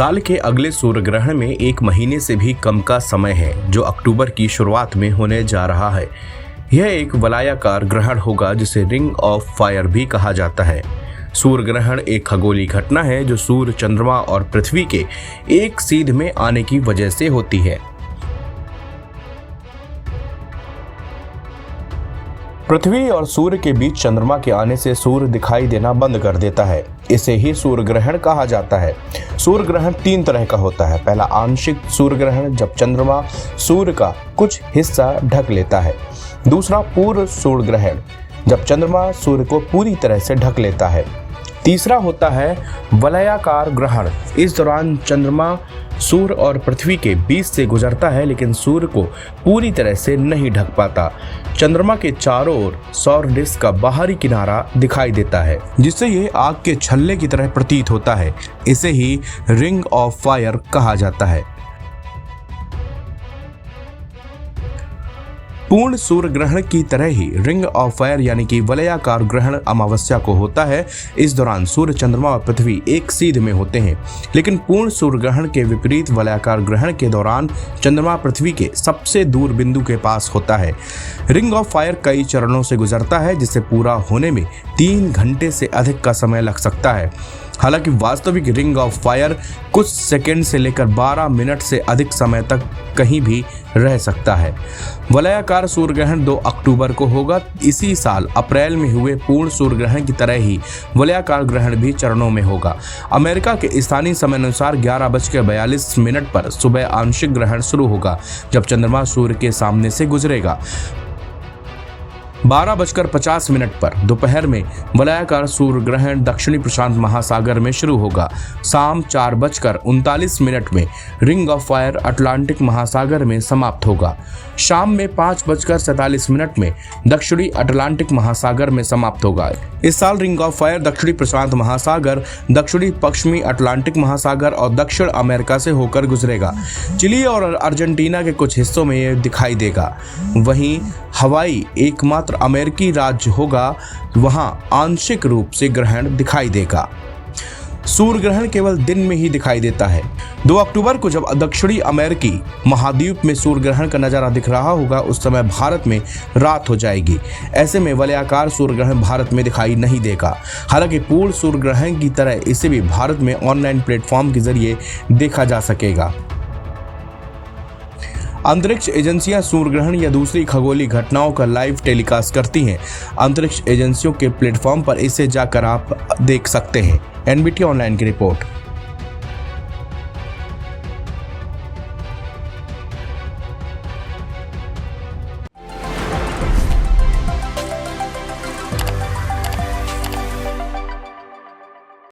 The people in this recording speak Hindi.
साल के अगले सूर्य ग्रहण में 1 महीने से भी कम का समय है, जो अक्टूबर की शुरुआत में होने जा रहा है। यह एक वलयाकार ग्रहण होगा जिसे रिंग ऑफ फायर भी कहा जाता है। सूर्य ग्रहण एक खगोलीय घटना है जो सूर्य, चंद्रमा और पृथ्वी के एक सीध में आने की वजह से होती है। पृथ्वी और सूर्य के बीच चंद्रमा के आने से सूर्य दिखाई देना बंद कर देता है। इसे ही सूर्य ग्रहण कहा जाता है। सूर्य ग्रहण 3 तरह का होता है। पहला आंशिक सूर्य ग्रहण, जब चंद्रमा सूर्य का कुछ हिस्सा ढक लेता है। दूसरा पूर्ण सूर्य ग्रहण, जब चंद्रमा सूर्य को पूरी तरह से ढक लेता है। तीसरा होता है वलयाकार ग्रहण। इस दौरान चंद्रमा सूर्य और पृथ्वी के बीच से गुजरता है, लेकिन सूर्य को पूरी तरह से नहीं ढक पाता। चंद्रमा के चारों ओर सौर डिस्क का बाहरी किनारा दिखाई देता है, जिससे ये आग के छल्ले की तरह प्रतीत होता है। इसे ही रिंग ऑफ फायर कहा जाता है। पूर्ण सूर्य ग्रहण की तरह ही रिंग ऑफ फायर यानी कि वलयाकार ग्रहण अमावस्या को होता है। इस दौरान सूर्य, चंद्रमा और पृथ्वी एक सीध में होते हैं, लेकिन पूर्ण सूर्य ग्रहण के विपरीत वलयाकार ग्रहण के दौरान चंद्रमा पृथ्वी के सबसे दूर बिंदु के पास होता है। रिंग ऑफ फायर कई चरणों से गुजरता है, जिसे पूरा होने में 3 घंटे से अधिक का समय लग सकता है। हालांकि वास्तविक रिंग ऑफ फायर कुछ सेकंड से लेकर 12 मिनट से अधिक समय तक कहीं भी रह सकता है। वलयाकार सूर्य ग्रहण 2 अक्टूबर को होगा। इसी साल अप्रैल में हुए पूर्ण सूर्य ग्रहण की तरह ही वलयाकार ग्रहण भी चरणों में होगा। अमेरिका के स्थानीय समय अनुसार 11:42 पर सुबह आंशिक ग्रहण शुरू होगा, जब चंद्रमा सूर्य के सामने से गुजरेगा। 12:50 पर दोपहर में वलयाकार सूर्य ग्रहण दक्षिणी प्रशांत महासागर में शुरू होगा। शाम 4:39 में रिंग ऑफ फायर अटलांटिक महासागर में समाप्त होगा। शाम में 5:47 में दक्षिणी अटलांटिक महासागर में समाप्त होगा। इस साल रिंग ऑफ फायर दक्षिणी प्रशांत महासागर, दक्षिणी पश्चिमी अटलांटिक महासागर और दक्षिण अमेरिका से होकर गुजरेगा। चिली और अर्जेंटीना के कुछ हिस्सों में यह दिखाई देगा। वहीं हवाई एकमात्र अमेरिकी राज्य होगा, वहां आंशिक रूप से ग्रहण दिखाई देगा। सूर्य ग्रहण केवल दिन में ही दिखाई देता है। 2 अक्टूबर को जब दक्षिणी अमेरिकी महाद्वीप में सूर्य ग्रहण का नजारा दिख रहा होगा, उस समय भारत में रात हो जाएगी। ऐसे में वलयाकार सूर्य ग्रहण भारत में दिखाई नहीं देगा। हालांकि पूर्ण सूर्य ग्रहण की तरह इसे भी भारत में ऑनलाइन प्लेटफॉर्म के जरिए देखा जा सकेगा। अंतरिक्ष एजेंसियां सूर्य ग्रहण या दूसरी खगोलीय घटनाओं का लाइव टेलीकास्ट करती हैं। अंतरिक्ष एजेंसियों के प्लेटफॉर्म पर इसे जाकर आप देख सकते हैं। एनबीटी ऑनलाइन की रिपोर्ट।